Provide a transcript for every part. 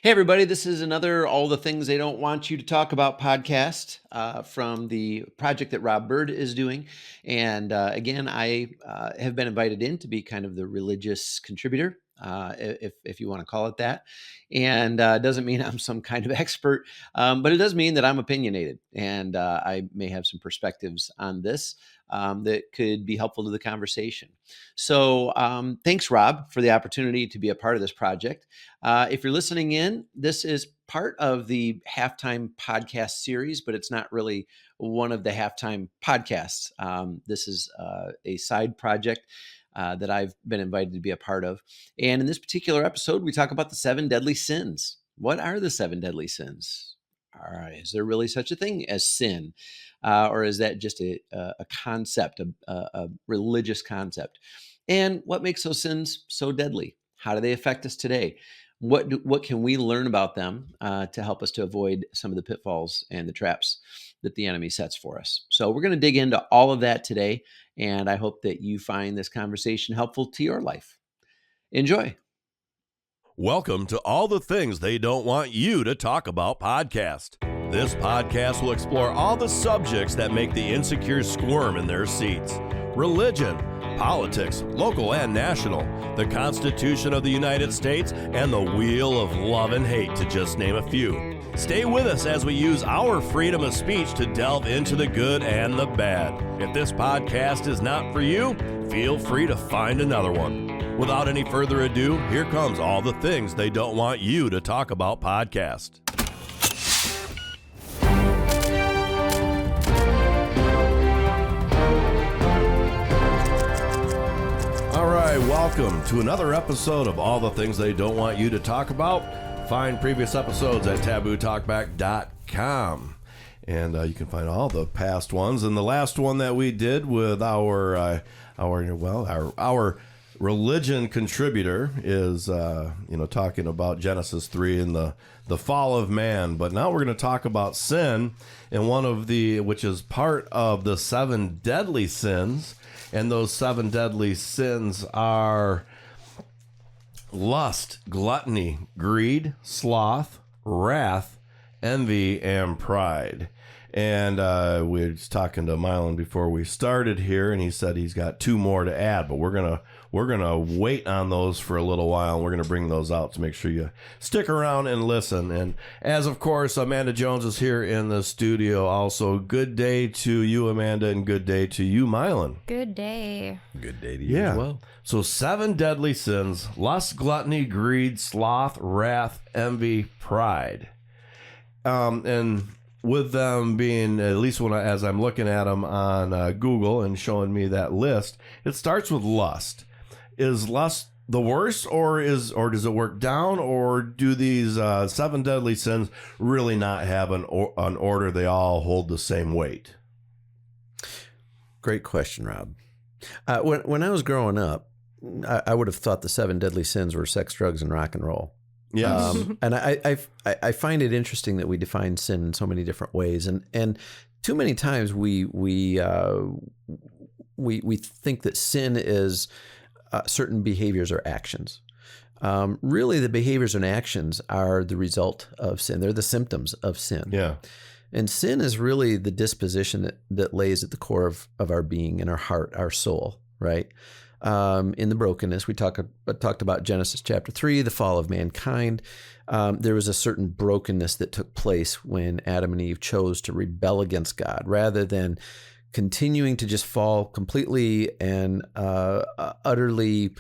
Hey, everybody, this is another All the Things They Don't Want You to Talk About podcast from the project that Rob Byrd is doing. And again, I have been invited in to be kind of the religious contributor, if you want to call it that. And it doesn't mean I'm some kind of expert, but it does mean that I'm opinionated. And I may have some perspectives on this that could be helpful to the conversation. So thanks, Rob, for the opportunity to be a part of this project. If you're listening in, this is part of the halftime podcast series, but it's not really one of the halftime podcasts. This is a side project that I've been invited to be a part of. And in this particular episode, we talk about the 7 deadly sins. What are the 7 deadly sins? All right, is there really such a thing as sin? Or is that just a concept, a religious concept? And what makes those sins so deadly? How do they affect us today? What can we learn about them to help us to avoid some of the pitfalls and the traps that the enemy sets for us? So we're going to dig into all of that today, and I hope that you find this conversation helpful to your life. Enjoy. Welcome to All the Things They Don't Want You to Talk About podcast. This podcast will explore all the subjects that make the insecure squirm in their seats. Religion, politics, local and national, the Constitution of the United States, and the wheel of love and hate, to just name a few. Stay with us as we use our freedom of speech to delve into the good and the bad. If this podcast is not for you, feel free to find another one. Without any further ado, here comes All the Things They Don't Want You to Talk About podcast. All right, welcome to another episode of All the Things They Don't Want You to Talk About. Find previous episodes at tabootalkback.com. And you can find all the past ones. And the last one that we did with our religion contributor is, talking about Genesis 3 and the fall of man. But now we're going to talk about sin, and which is part of the 7 deadly sins. And those 7 deadly sins are lust, gluttony, greed, sloth, wrath, envy, and pride. And we were just talking to Mylan before we started here, and he said he's got 2 more to add, but we're gonna wait on those for a little while, and we're gonna bring those out to make sure you stick around and listen. And as of course, Amanda Jones is here in the studio. Also, good day to you, Amanda, and good day to you, Mylan. Good day. Good day to you as well. So 7 deadly sins: lust, gluttony, greed, sloth, wrath, envy, pride. And with them being, at least as I'm looking at them on Google and showing me that list, it starts with lust. Is lust the worst, or does it work down, or do these 7 deadly sins really not have an order? They all hold the same weight. Great question, Rob. When I was growing up, I would have thought the 7 deadly sins were sex, drugs, and rock and roll. Yes. And I find it interesting that we define sin in so many different ways, and too many times we think that sin is certain behaviors or actions. Really, the behaviors and actions are the result of sin. They're the symptoms of sin. Yeah. And sin is really the disposition that lays at the core of our being, in our heart, our soul, right? In the brokenness, we talked about Genesis chapter 3, the fall of mankind. There was a certain brokenness that took place when Adam and Eve chose to rebel against God, rather than continuing to just fall completely and utterly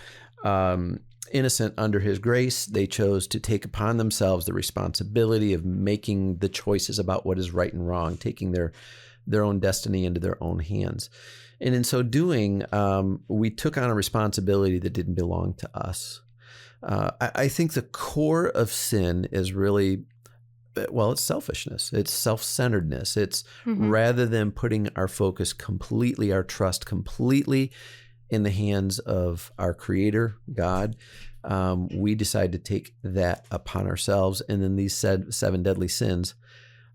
innocent under his grace. They chose to take upon themselves the responsibility of making the choices about what is right and wrong, taking their own destiny into their own hands. And in so doing, we took on a responsibility that didn't belong to us. I think the core of sin is really, it's selfishness. It's self-centeredness. It's rather than putting our focus completely, our trust completely in the hands of our Creator, God, we decide to take that upon ourselves. And then these 7 deadly sins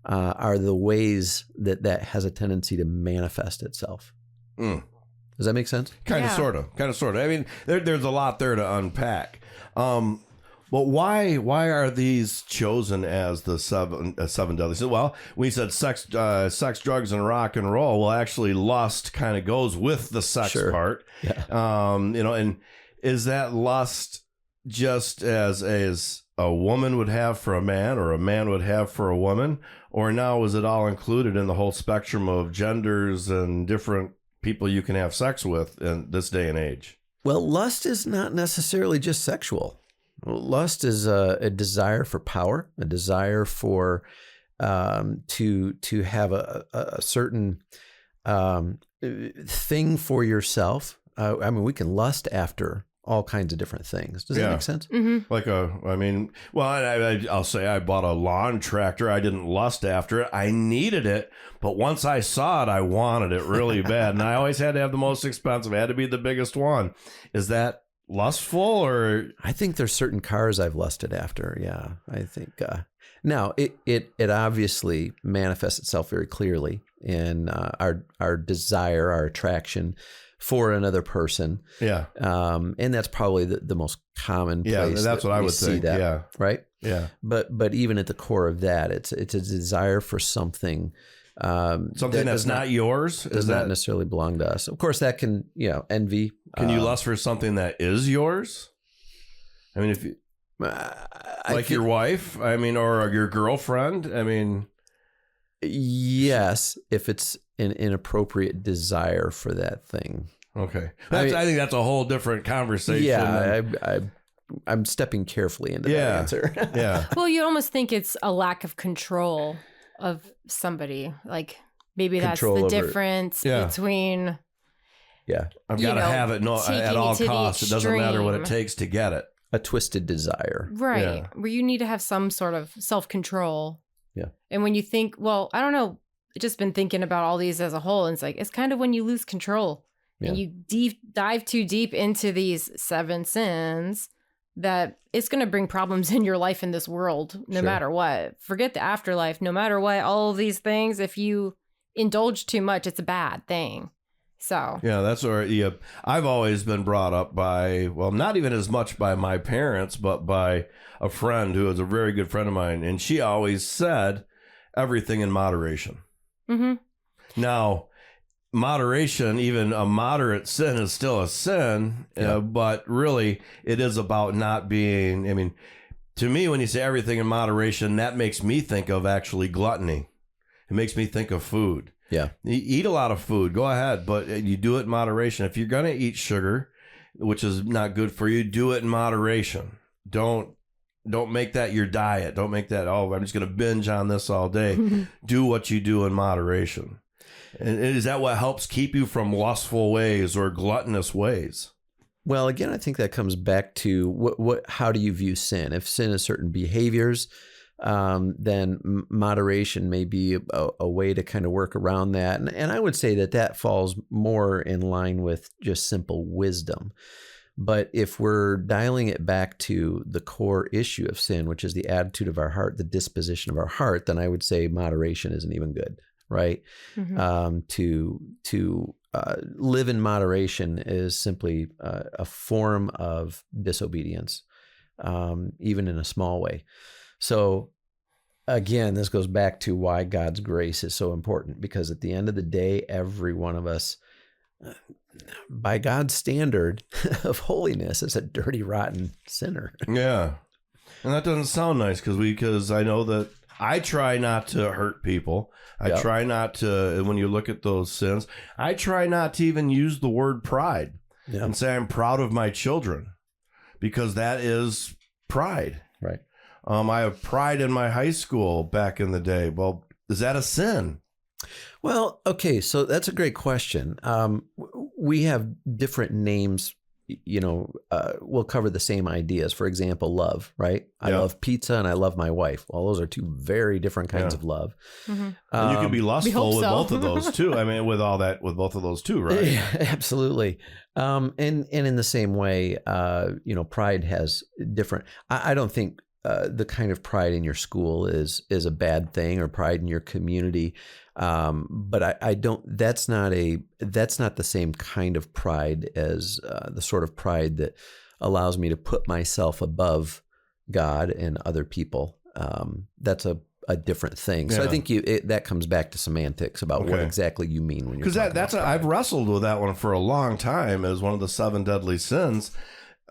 are the ways that has a tendency to manifest itself. Mm. Does that make sense? Kind of, sort of. I mean, there's a lot there to unpack. But why are these chosen as the seven deadly sins? Well, we said sex, drugs, and rock and roll. Well, actually, lust kind of goes with the sex part. Yeah. And is that lust just as a woman would have for a man, or a man would have for a woman, or now is it all included in the whole spectrum of genders and different people you can have sex with in this day and age? Well, lust is not necessarily just sexual. Lust is a desire for power, a desire for to have a certain thing for yourself. I mean, we can lust after all kinds of different things. Does that make sense? Mm-hmm. I'll say I bought a lawn tractor. I didn't lust after it. I needed it, but once I saw it, I wanted it really bad, and I always had to have the most expensive. It had to be the biggest one. Is that lustful? Or I think there's certain cars I've lusted after. Yeah, I think. Now it obviously manifests itself very clearly in our desire, our attraction for another person. Yeah. And that's probably the most common place. Yeah, that's what I would think. That, yeah. Right. Yeah. But even at the core of that, it's a desire for something. Something that's not yours? Does not necessarily belong to us. Of course, that can, envy. Can you lust for something that is yours? I mean, if you, your wife, I mean, or your girlfriend, I mean. Yes, if it's an inappropriate desire for that thing. Okay. I think that's a whole different conversation. Yeah, I'm stepping carefully into that answer. Yeah. Well, you almost think it's a lack of control of somebody. Like maybe Control that's the over, difference between. Yeah. I've got to have it at all costs. It doesn't matter what it takes to get it. A twisted desire. Right. Yeah. Where you need to have some sort of self-control. Yeah. And when you think, well, I don't know, I've just been thinking about all these as a whole. And it's like, it's kind of when you lose control and you dive too deep into these 7 sins that it's going to bring problems in your life in this world, no matter what. Forget the afterlife. No matter what, all of these things, if you indulge too much, it's a bad thing. So yeah, that's where I've always been brought up by, well, not even as much by my parents, but by a friend who is a very good friend of mine, and she always said everything in moderation. Mm-hmm. Now, moderation, even a moderate sin, is still a sin, but really, it is about not being. I mean, to me, when you say everything in moderation, that makes me think of actually gluttony. It makes me think of food. Yeah. You eat a lot of food, go ahead, but you do it in moderation. If you're going to eat sugar, which is not good for you, do it in moderation. Don't make that your diet. Don't make that, I'm just going to binge on this all day. Do what you do in moderation. And is that what helps keep you from lustful ways or gluttonous ways? Well, again, I think that comes back to how do you view sin? If sin is certain behaviors, then moderation may be a way to kind of work around that. And I would say that falls more in line with just simple wisdom. But if we're dialing it back to the core issue of sin, which is the attitude of our heart, the disposition of our heart, then I would say moderation isn't even good, right? Mm-hmm. To live in moderation is simply a form of disobedience, even in a small way. So again, this goes back to why God's grace is so important, because at the end of the day, every one of us, by God's standard of holiness, is a dirty, rotten sinner. Yeah. And that doesn't sound nice because I know that I try not to hurt people. I try not to, when you look at those sins, I try not to even use the word pride and say I'm proud of my children, because that is pride. Right. I have pride in my high school back in the day. Well, is that a sin? Well, okay, so that's a great question. We have different names, we'll cover the same ideas. For example, love, right? I love pizza and I love my wife. Well, those are two very different kinds of love. Mm-hmm. And you can be lustful with both of those too. I mean, with both of those too, right? Yeah, absolutely. And in the same way, pride has different, I don't think the kind of pride in your school is a bad thing, or pride in your community. But I don't, that's not the same kind of pride as the sort of pride that allows me to put myself above, God and other people, that's a different thing. So I think that comes back to semantics about what exactly you mean when you're talking about pride. I've wrestled with that one for a long time as one of the 7 deadly sins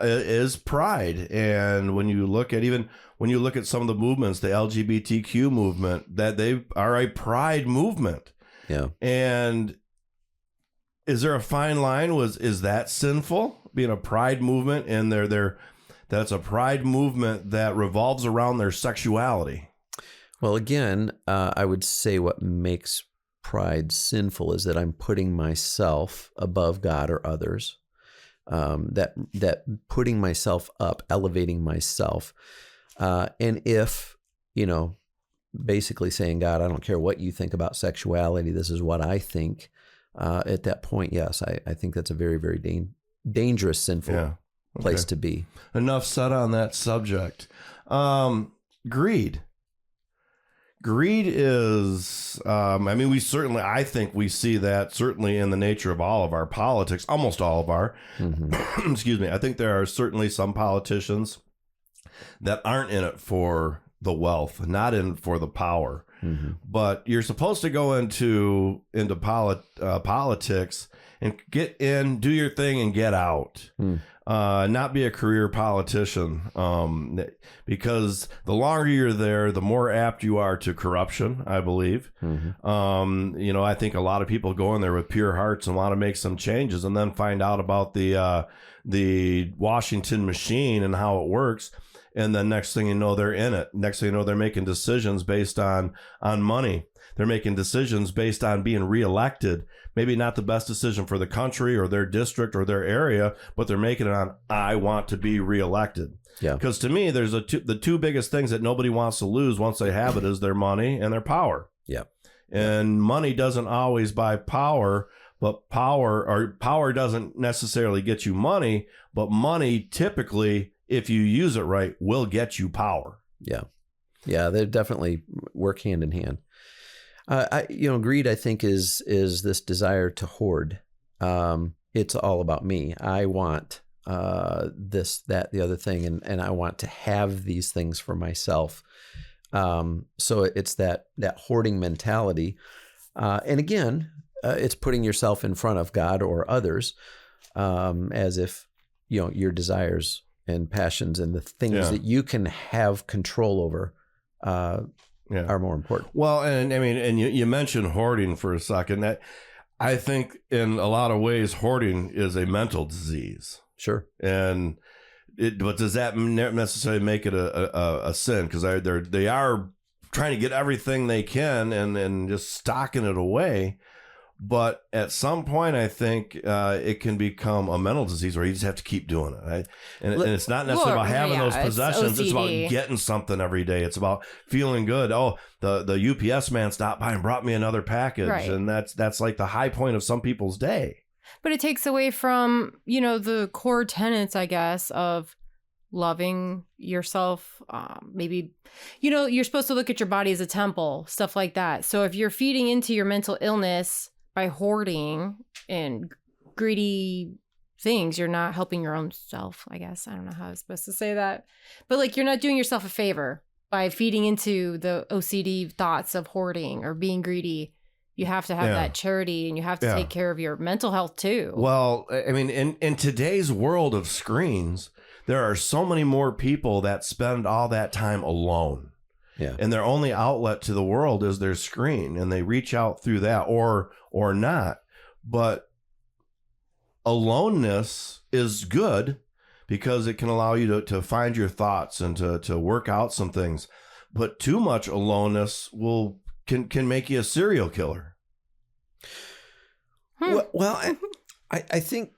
is pride. And when you look at some of the movements, the LGBTQ movement, that they are a pride movement. Yeah. And is there a fine line? Is that sinful, being a pride movement, and that's a pride movement that revolves around their sexuality? Well, again, I would say what makes pride sinful is that I'm putting myself above God or others. That putting myself up, elevating myself, and if basically saying, God, I don't care what you think about sexuality, this is what I think. At that point, yes, I think that's a very, very dangerous, sinful place to be. Enough said on that subject. Greed. Greed is, I think we see that certainly in the nature of all of our politics, almost all of our, excuse me. I think there are certainly some politicians that aren't in it for the wealth, not in it for the power. But you're supposed to go into politics and get in, do your thing, and get out. Not be a career politician, because the longer you're there, the more apt you are to corruption, I believe. I think a lot of people go in there with pure hearts and want to make some changes, and then find out about the Washington machine and how it works. And then next thing you know, they're in it. Next thing you know, they're making decisions based on money. They're making decisions based on being reelected. Maybe not the best decision for the country or their district or their area, but they're making it on, I want to be reelected. Yeah. Because to me, there's the two biggest things that nobody wants to lose once they have it is their money and their power. Yeah. And money doesn't always buy power, but power doesn't necessarily get you money, but money typically, if you use it right, will get you power. Yeah. Yeah, they definitely work hand in hand. Greed, I think, is this desire to hoard. It's all about me. I want this, that, the other thing, and I want to have these things for myself. So it's that hoarding mentality. And again, it's putting yourself in front of God or others, as if, your desires and passions and the things that you can have control over are more important. Well, and you mentioned hoarding for a second. That I think in a lot of ways, hoarding is a mental disease. Sure. But does that necessarily make it a sin? Because they are trying to get everything they can and just stocking it away. But at some point, I think it can become a mental disease where you just have to keep doing it. Right? And it's not necessarily about having those possessions. It's about getting something every day. It's about feeling good. Oh, the UPS man stopped by and brought me another package. Right. And that's like the high point of some people's day. But it takes away from, the core tenets, I guess, of loving yourself. Maybe, you're supposed to look at your body as a temple, stuff like that. So if you're feeding into your mental illness by hoarding and greedy things, you're not helping your own self, I guess. I don't know how I'm supposed to say that. But you're not doing yourself a favor by feeding into the OCD thoughts of hoarding or being greedy. You have to have that charity, and you have to take care of your mental health too. Well, in today's world of screens, there are so many more people that spend all that time alone. Yeah. And their only outlet to the world is their screen, and they reach out through that or not. But aloneness is good because it can allow you to find your thoughts and to work out some things. But too much aloneness can make you a serial killer. Well, I think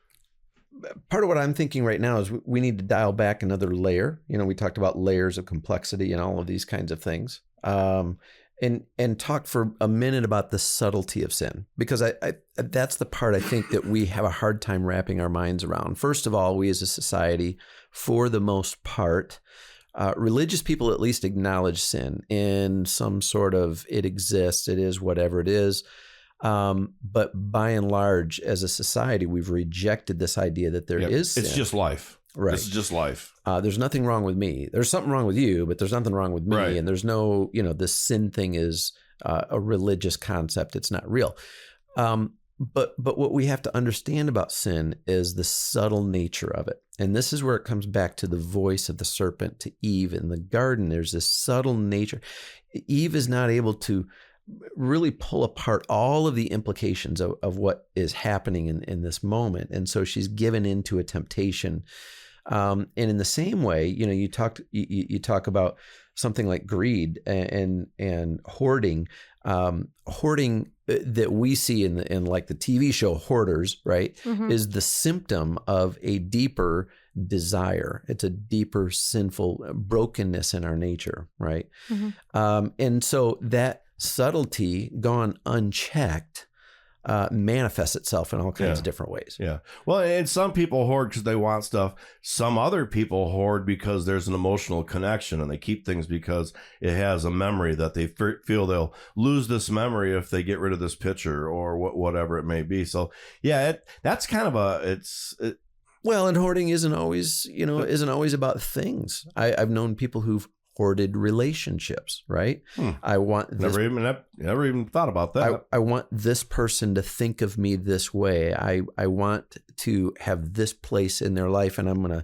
part of what I'm thinking right now is we need to dial back another layer. We talked about layers of complexity and all of these kinds of things, and talk for a minute about the subtlety of sin, because I that's the part I think that we have a hard time wrapping our minds around. First of all, we as a society, for the most part, religious people at least acknowledge sin in some sort of, it exists, it is whatever it is. But by and large, as a society, we've rejected this idea that there is sin. It's just life. Right. This is just life. There's nothing wrong with me. There's something wrong with you, but there's nothing wrong with me. Right. And there's no, this sin thing is a religious concept. It's not real. But what we have to understand about sin is the subtle nature of it. And this is where it comes back to the voice of the serpent to Eve in the garden. There's this subtle nature. Eve is not able to really pull apart all of the implications of what is happening in this moment. And so she's given into a temptation. And in the same way, you talk about something like greed and hoarding. Hoarding that we see in like the TV show Hoarders, right, is the symptom of a deeper desire. It's a deeper sinful brokenness in our nature, right? And so that subtlety gone unchecked manifests itself in all kinds of different ways. Yeah. Well, and some people hoard because they want stuff. Some other people hoard because there's an emotional connection, and they keep things because it has a memory that they feel they'll lose this memory if they get rid of this picture or whatever it may be. So yeah, that's kind of well, and hoarding isn't always about things. I've known people who've hoarded relationships, right? I want this, never even thought about that. I want this person to think of me this way. I want to have this place in their life, and I'm gonna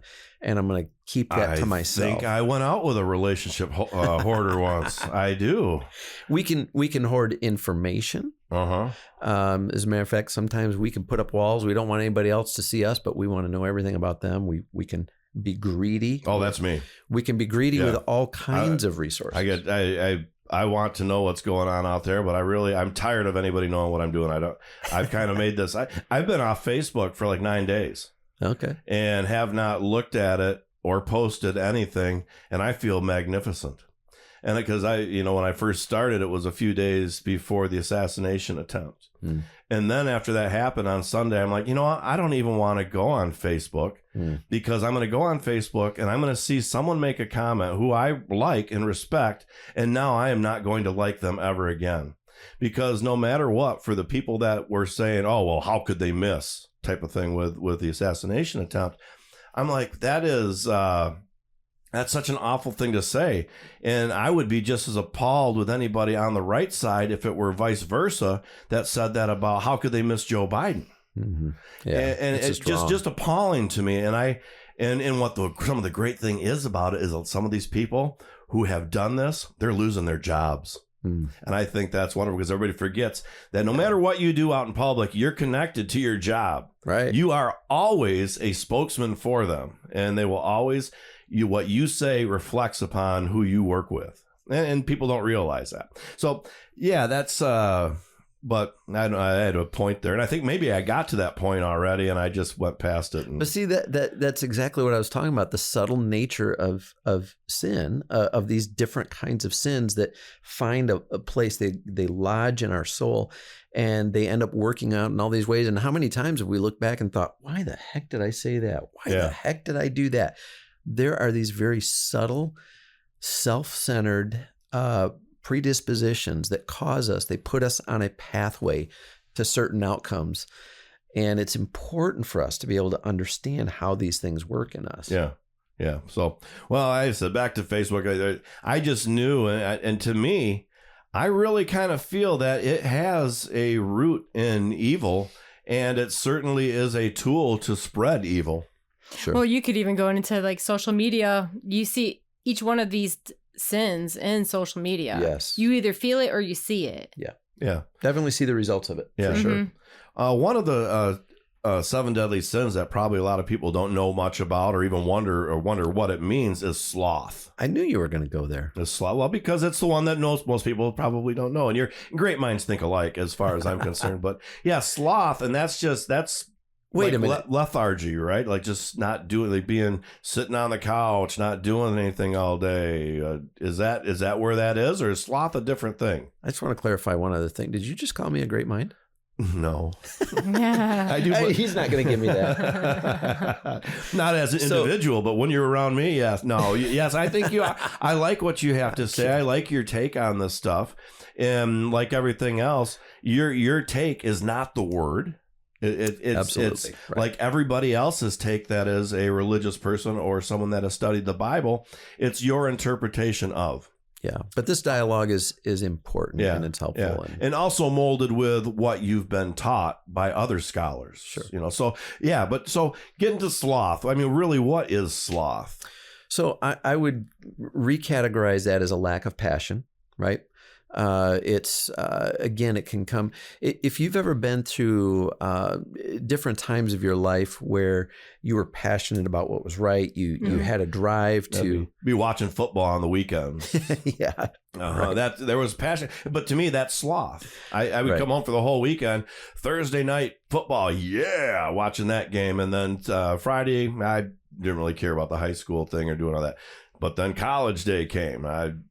keep that to myself. I think I went out with a relationship hoarder once. I do. We can hoard information. As a matter of fact, sometimes we can put up walls. We don't want anybody else to see us, but we want to know everything about them. We can be greedy. Oh, that's me. We can be greedy with all kinds of resources. I want to know what's going on out there, but I'm tired of anybody knowing what I'm doing. I've kind of made this. I've been off Facebook for like 9 days. Okay. And have not looked at it or posted anything, and I feel magnificent. And because when I first started, it was a few days before the assassination attempt. And then after that happened on Sunday, I'm like, what? I don't even want to go on Facebook because I'm going to go on Facebook and I'm going to see someone make a comment who I like and respect. And now I am not going to like them ever again, because no matter what, for the people that were saying, oh, well, how could they miss type of thing with the assassination attempt? I'm like, that's such an awful thing to say. And I would be just as appalled with anybody on the right side if it were vice versa that said that about how could they miss Joe Biden. Yeah, and it's just appalling to me. And what some of the great thing is about it is that some of these people who have done this, they're losing their jobs. And I think that's wonderful, because everybody forgets that no matter what you do out in public, you're connected to your job. Right. You are always a spokesman for them, and they will always, what you say reflects upon who you work with. And people don't realize that. So yeah, that's, but I had a point there, and I think maybe I got to that point already, and I just went past it. But see, that's exactly what I was talking about—the subtle nature of sin, of these different kinds of sins that find a place. They lodge in our soul, and they end up working out in all these ways. And how many times have we looked back and thought, "Why the heck did I say that? Why the heck did I do that?" There are these very subtle, self-centered predispositions that they put us on a pathway to certain outcomes. And it's important for us to be able to understand how these things work in us. Yeah. Yeah. So, well, I said back to Facebook, I just knew. And to me, I really kind of feel that it has a root in evil, and it certainly is a tool to spread evil. Sure. Well, you could even go into like social media. You see each one of these sins in social media. Yes. You either feel it or you see it. Yeah. Yeah. Definitely see the results of it. Yeah. For sure. One of the 7 deadly sins that probably a lot of people don't know much about, or even wonder what it means, is sloth. I knew you were going to go there. Sloth. Well, because it's the one that most people probably don't know. And great minds think alike as far as I'm concerned. But yeah, sloth. And that's Wait like a minute. Lethargy, right? Like just not doing, like sitting on the couch, not doing anything all day. Is that where that is, or is sloth a different thing? I just want to clarify one other thing. Did you just call me a great mind? No. I do. He's not going to give me that. Not as an individual, but when you're around me, yes. No, yes, I think you are. I like what you have to say. I like your take on this stuff. And like everything else, your take is not the word. It's Right. like everybody else's take that is a religious person or someone that has studied the Bible. It's your interpretation of. Yeah. But this dialogue is important and it's helpful. Yeah. And also molded with what you've been taught by other scholars. Sure. So getting to sloth. I mean, really, what is sloth? So I would recategorize that as a lack of passion, right? It's again, it can come if you've ever been through different times of your life where you were passionate about what was right. You had a drive to be watching football on the weekends. Yeah, right. That there was passion, but to me that's sloth. I would come home for the whole weekend. Thursday night football, watching that game, and then Friday I didn't really care about the high school thing or doing all that. But then college day came.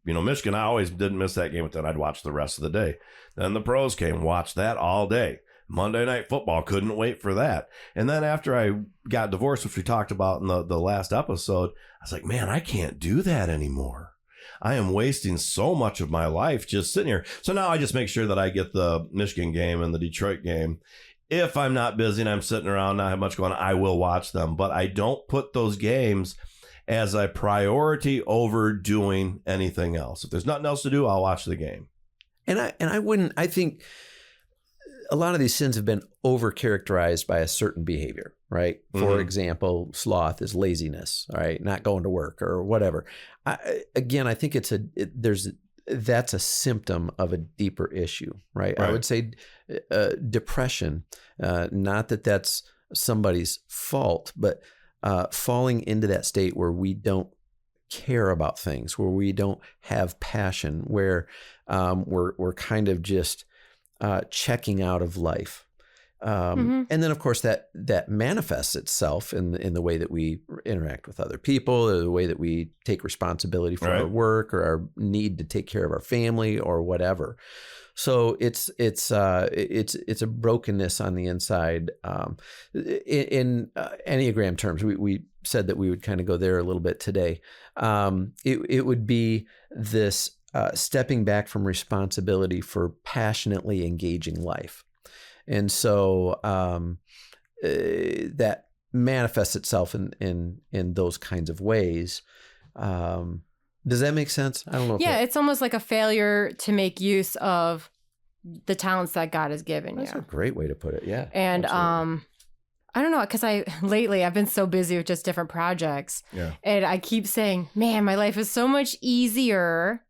Michigan, I always didn't miss that game, but then I'd watch the rest of the day. Then the pros came, watched that all day. Monday Night Football, couldn't wait for that. And then after I got divorced, which we talked about in the last episode, I was like, man, I can't do that anymore. I am wasting so much of my life just sitting here. So now I just make sure that I get the Michigan game and the Detroit game. If I'm not busy and I'm sitting around, not have much going on, I will watch them. But I don't put those games as a priority over doing anything else. If there's nothing else to do, I'll watch the game. And I think a lot of these sins have been overcharacterized by a certain behavior, right? For example, sloth is laziness, all right? Not going to work or whatever. I think that's a symptom of a deeper issue, right? I would say depression, not that that's somebody's fault, but falling into that state where we don't care about things, where we don't have passion, where we're kind of just checking out of life. And then, of course, that manifests itself in the way that we interact with other people, or the way that we take responsibility for our work or our need to take care of our family or whatever. So it's a brokenness on the inside. In Enneagram terms, we said that we would kind of go there a little bit today. It would be this stepping back from responsibility for passionately engaging life. And so that manifests itself in those kinds of ways. Does that make sense? I don't know. It's almost like a failure to make use of the talents that God has given you. That's a great way to put it. Yeah. And absolutely. I don't know, because lately I've been so busy with just different projects. Yeah. And I keep saying, man, my life is so much easier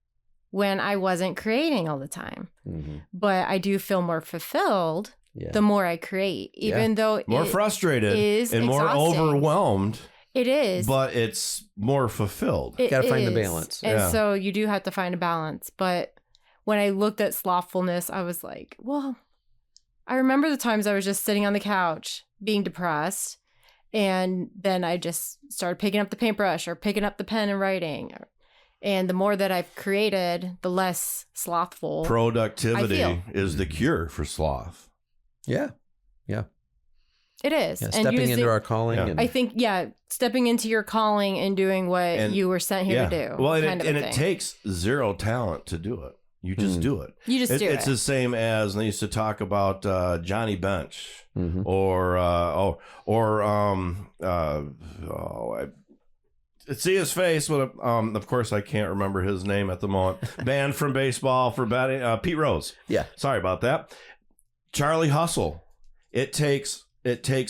when I wasn't creating all the time. Mm-hmm. But I do feel more fulfilled the more I create, even though more frustrated and more overwhelmed. It is. But it's more fulfilled. Got to find the balance. And so you do have to find a balance. But when I looked at slothfulness, I was like, well, I remember the times I was just sitting on the couch being depressed. And then I just started picking up the paintbrush or picking up the pen and writing. And the more that I've created, the less slothful Productivity I feel. is the cure for sloth. Yeah. It is. Yeah, and stepping into our calling. Yeah. And, I think, stepping into your calling and doing what you were sent here to do. Well, it takes zero talent to do it. You just do it. You just do it. It's the same as they used to talk about Johnny Bench or see his face, but of course I can't remember his name at the moment. Banned from baseball for batting. Pete Rose. Yeah. Sorry about that. Charlie Hustle. It takes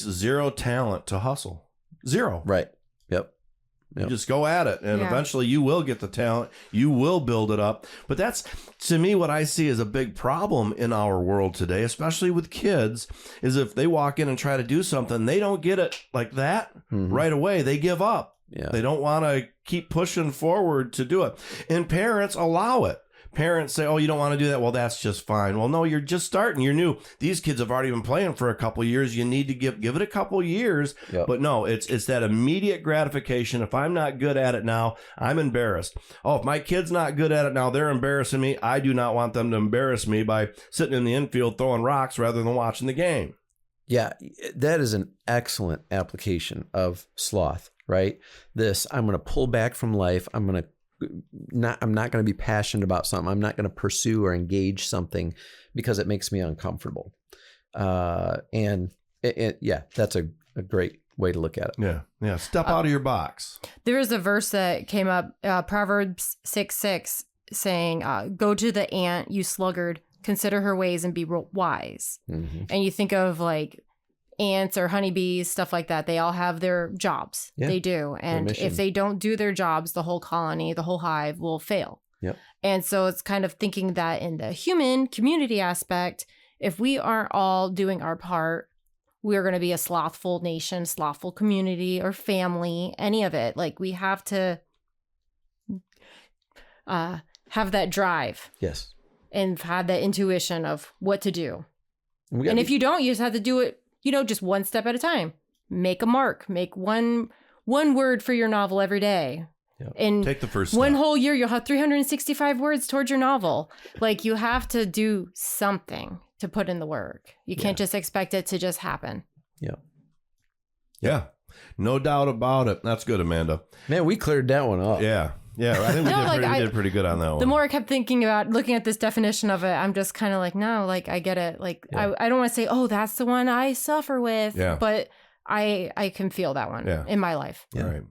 zero talent to hustle. Zero. Right. Yep. You just go at it, and eventually you will get the talent. You will build it up. But that's, to me, what I see as a big problem in our world today, especially with kids, is if they walk in and try to do something, they don't get it like that right away. They give up. Yeah. They don't want to keep pushing forward to do it. And parents allow it. Parents say, oh, you don't want to do that. Well, that's just fine. Well, no, you're just starting. You're new. These kids have already been playing for a couple of years. You need to give it a couple of years. Yep. But no, it's that immediate gratification. If I'm not good at it now, I'm embarrassed. Oh, if my kid's not good at it now, they're embarrassing me. I do not want them to embarrass me by sitting in the infield throwing rocks rather than watching the game. Yeah, that is an excellent application of sloth, right? I'm going to pull back from life. I'm not going to be passionate about something. I'm not going to pursue or engage something because it makes me uncomfortable. And Yeah, that's a great way to look at it. Yeah. Yeah. Step out of your box. There was a verse that came up, Proverbs 6:6, saying, go to the ant, you sluggard, consider her ways and be wise. Mm-hmm. And you think of like ants or honeybees, stuff like that. They all have their jobs. Yeah. They do. And if they don't do their jobs, the whole colony, the whole hive will fail. Yep. And so it's kind of thinking that in the human community aspect, if we aren't all doing our part, we're going to be a slothful nation, slothful community or family, any of it. Like we have to have that drive. Yes. And have that intuition of what to do. And if you don't, you just have to do it, just one step at a time. Make a mark. Make one word for your novel every day. Yep. And take the first step. One whole year, you'll have 365 words towards your novel. Like you have to do something to put in the work. You can't just expect it to just happen. Yeah. Yeah. No doubt about it. That's good, Amanda. Man, we cleared that one up. Yeah. Yeah. I think we did pretty good on that one. The more I kept thinking about looking at this definition of it, I'm just kind of like, no, like I get it. Like I don't want to say, oh, that's the one I suffer with. Yeah. But I can feel that one in my life. Yeah. All right.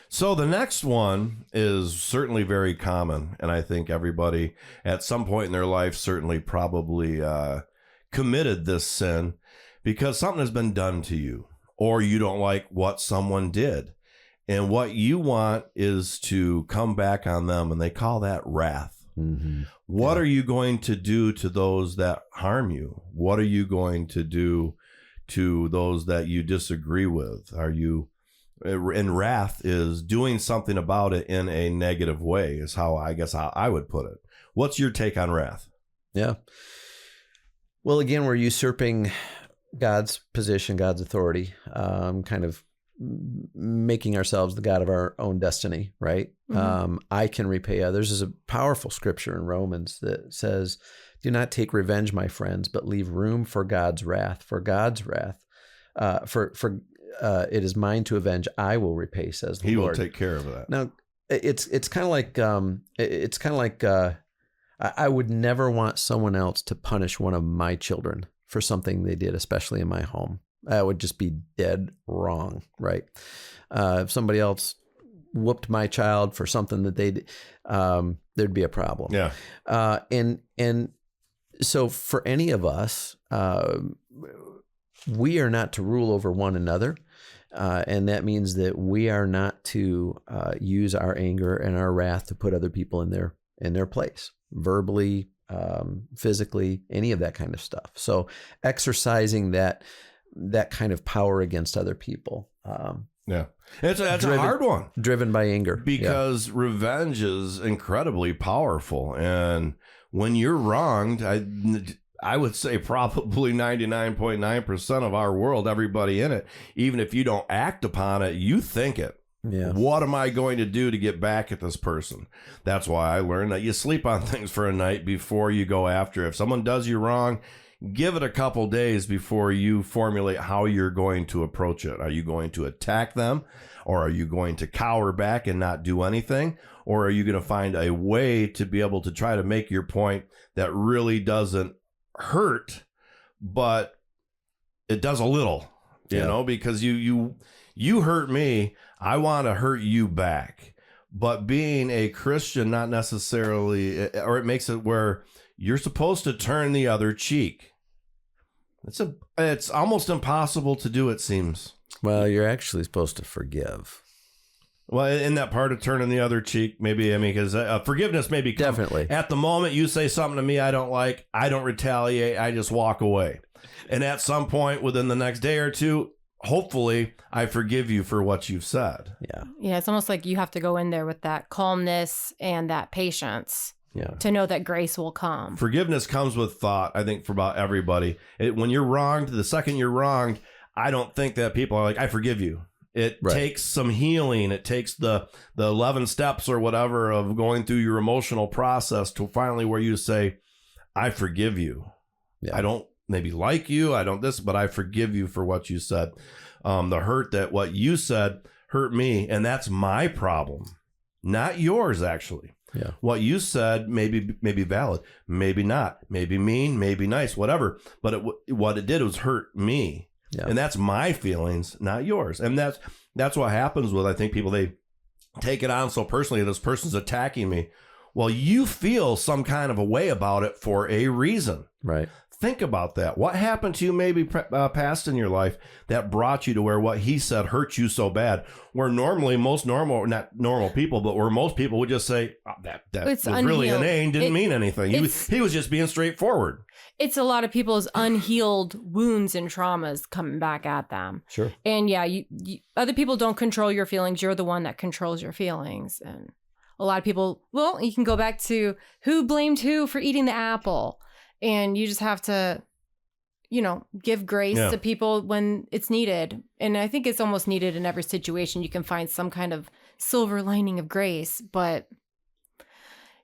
So the next one is certainly very common. And I think everybody at some point in their life certainly probably committed this sin because something has been done to you or you don't like what someone did. And what you want is to come back on them, and they call that wrath. Mm-hmm. What are you going to do to those that harm you? What are you going to do to those that you disagree with? And wrath is doing something about it in a negative way is how I would put it. What's your take on wrath? Yeah. Well, again, we're usurping God's position, God's authority, kind of making ourselves the God of our own destiny, right? Mm-hmm. I can repay others. There's a powerful scripture in Romans that says, do not take revenge, my friends, but leave room for God's wrath. For God's wrath, it is mine to avenge. I will repay, says the Lord. He will take care of that. Now, it's kind of like I would never want someone else to punish one of my children for something they did, especially in my home. That would just be dead wrong, right? If somebody else whooped my child for something that they did, there'd be a problem. Yeah. And so for any of us, we are not to rule over one another. And that means that we are not to use our anger and our wrath to put other people in their place, verbally, physically, any of that kind of stuff. So exercising that kind of power against other people. Yeah. That's a hard one. Driven by anger. Because revenge is incredibly powerful. And when you're wronged, I would say probably 99.9% of our world, everybody in it, even if you don't act upon it, you think it. Yeah. What am I going to do to get back at this person? That's why I learned that you sleep on things for a night before you go after. If someone does you wrong, give it a couple days before you formulate how you're going to approach it. Are you going to attack them, or are you going to cower back and not do anything? Or are you going to find a way to be able to try to make your point that really doesn't hurt, but it does a little, because you hurt me. I want to hurt you back. But being a Christian, not necessarily, or it makes it where you're supposed to turn the other cheek. It's almost impossible to do, it seems. Well, you're actually supposed to forgive. Well, in that part of turning the other cheek, maybe, because forgiveness maybe definitely. At the moment you say something to me I don't like, I don't retaliate, I just walk away. And at some point within the next day or two, hopefully I forgive you for what you've said. Yeah. Yeah, it's almost like you have to go in there with that calmness and that patience. Yeah. To know that grace will come. Forgiveness comes with thought, I think, for about everybody. When you're wronged, the second you're wronged, I don't think that people are like, I forgive you. It takes some healing. It takes the 11 steps or whatever of going through your emotional process to finally where you say, I forgive you. Yeah. I don't maybe like you. I don't this, but I forgive you for what you said. The hurt that what you said hurt me. And that's my problem, not yours, actually. Yeah. What you said may be valid, maybe not, maybe mean, maybe nice, whatever. But what it did was hurt me. Yeah. And that's my feelings, not yours. And that's what happens with, I think, people, they take it on so personally, this person's attacking me. Well, you feel some kind of a way about it for a reason. Right. Think about that. What happened to you maybe past in your life that brought you to where what he said hurt you so bad? Where normally not normal people, but where most people would just say, oh, that was really inane, didn't mean anything. He was just being straightforward. It's a lot of people's unhealed wounds and traumas coming back at them. Sure. And yeah, you other people don't control your feelings. You're the one that controls your feelings. And a lot of people, well, you can go back to who blamed who for eating the apple. And you just have to, give grace to people when it's needed. And I think it's almost needed in every situation. You can find some kind of silver lining of grace, but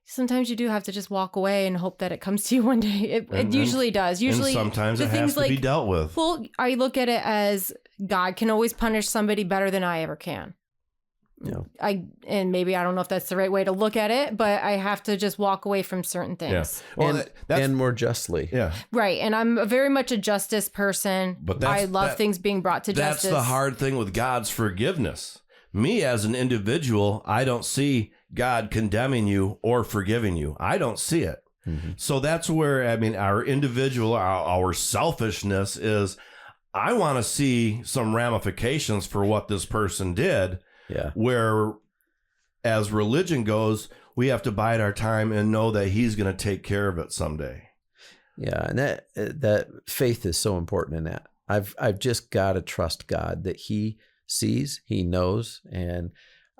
sometimes you do have to just walk away and hope that it comes to you one day. It usually does. Usually, and sometimes it has to be dealt with. Well, I look at it as God can always punish somebody better than I ever can. Yeah. And maybe I don't know if that's the right way to look at it, but I have to just walk away from certain things. Yeah. Well, and more justly. Yeah. Right. And I'm very much a justice person. But I love things being brought to justice. That's the hard thing with God's forgiveness. Me as an individual, I don't see God condemning you or forgiving you. I don't see it. Mm-hmm. So that's where, our individual, our selfishness is, I want to see some ramifications for what this person did. Yeah. Where, as religion goes, we have to bide our time and know that he's going to take care of it someday. Yeah, and that faith is so important in that. I've just got to trust God that he sees, he knows, and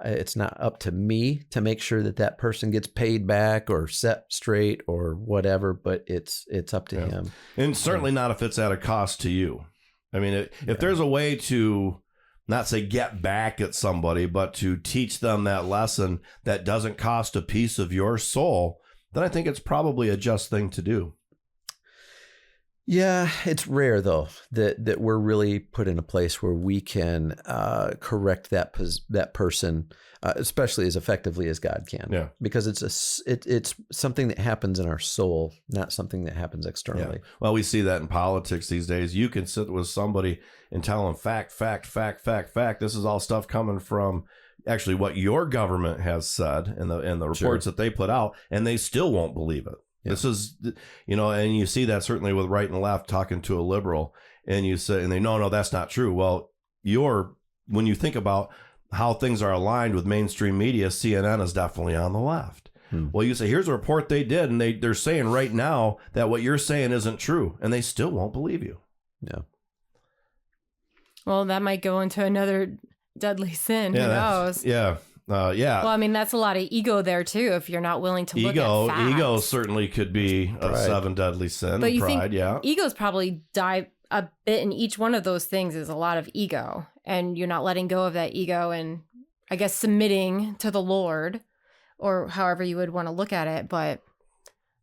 it's not up to me to make sure that person gets paid back or set straight or whatever, but it's up to him. And certainly not if it's at a cost to you. If there's a way to not say get back at somebody, but to teach them that lesson that doesn't cost a piece of your soul, then I think it's probably a just thing to do. Yeah, it's rare, though, that we're really put in a place where we can correct that person, especially as effectively as God can. Yeah. Because it's something that happens in our soul, not something that happens externally. Yeah. Well, we see that in politics these days. You can sit with somebody and tell them fact. This is all stuff coming from actually what your government has said and the reports that they put out, and they still won't believe it. Yeah. This is, and you see that certainly with right and left talking to a liberal, and you say, and they no, that's not true. Well, when you think about how things are aligned with mainstream media, CNN is definitely on the left. Well, you say, here's a report they did, and they're saying right now that what you're saying isn't true, and they still won't believe you. Yeah. Well, that might go into another deadly sin. Who knows? Yeah. Yeah. Well, that's a lot of ego there too. If you're not willing to look at facts. Ego certainly could be a seven deadly sin. But you pride, think ego's probably dive a bit in each one of those things is a lot of ego, and you're not letting go of that ego and I guess submitting to the Lord, or however you would want to look at it. But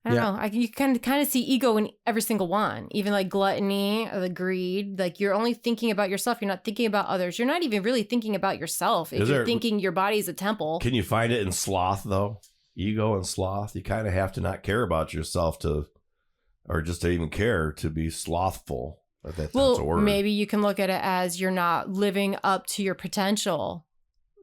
I don't know. You can kind of see ego in every single one, even like gluttony, or the greed. Like you're only thinking about yourself. You're not thinking about others. You're not even really thinking about yourself. If you're thinking your body is a temple. Can you find it in sloth though? Ego and sloth. You kind of have to not care about yourself or just to even care to be slothful. That's a word. Maybe you can look at it as you're not living up to your potential.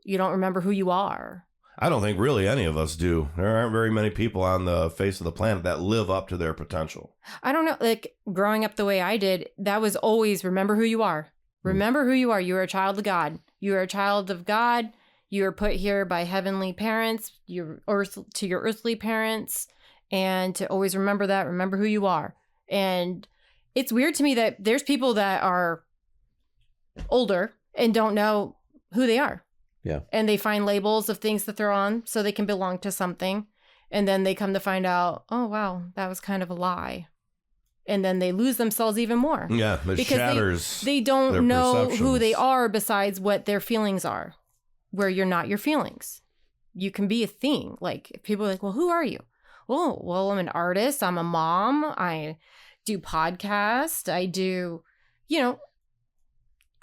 You don't remember who you are. I don't think really any of us do. There aren't very many people on the face of the planet that live up to their potential. I don't know. Like growing up the way I did, that was always remember who you are. Remember who you are. You are a child of God. You are a child of God. You are put here by heavenly parents, your earthly parents, and to always remember that. Remember who you are. And it's weird to me that there's people that are older and don't know who they are. Yeah. And they find labels of things that they're on so they can belong to something. And then they come to find out, oh, wow, that was kind of a lie. And then they lose themselves even more. Yeah, it shatters. They don't know who they are besides what their feelings are, where you're not your feelings. You can be a thing. Like people are like, well, who are you? Oh, well, I'm an artist. I'm a mom. I do podcasts. I do,